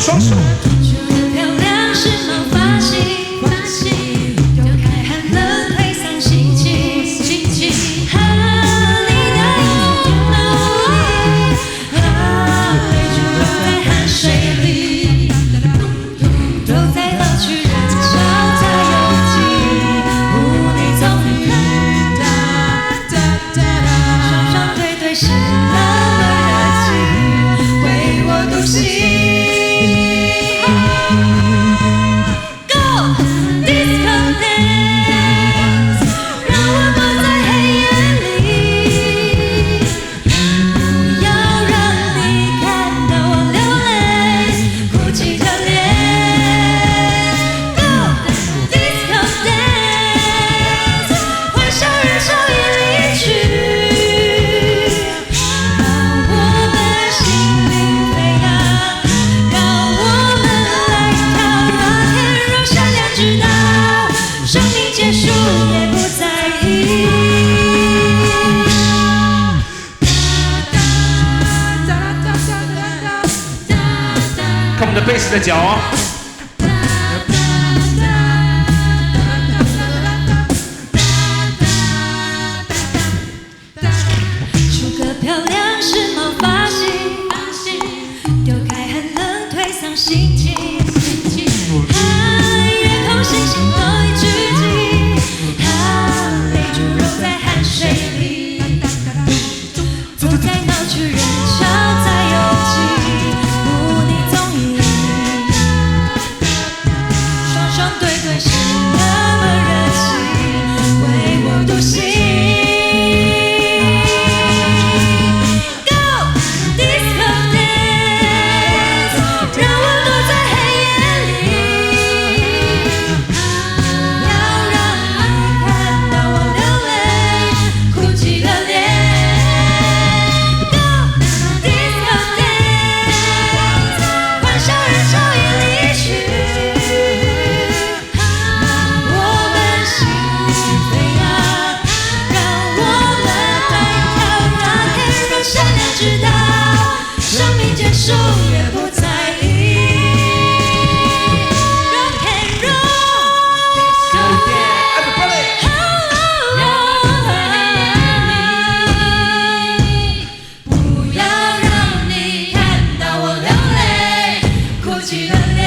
双手。漂亮时髦发型，丢开寒冷颓丧心情，和你的拥抱，泪珠落在汗水里，都在老去人潮在拥挤，你总遇双双对对是那么热情，为我独行。看我们的贝斯的脚哦。梳个漂亮时髦发型，丢开寒冷颓丧心情，月空星星都已聚集，泪珠落在汗水里，都在闹区人潮在拥挤。对对是那么热情，为我独行。Go disco dance， 让我躲在黑夜里，不要让你看到我流泪，哭泣的脸。Go disco dance， 欢笑人潮已离去。直到生命结束也不在意。Rock and roll， 不要让你看到我流泪，哭泣的。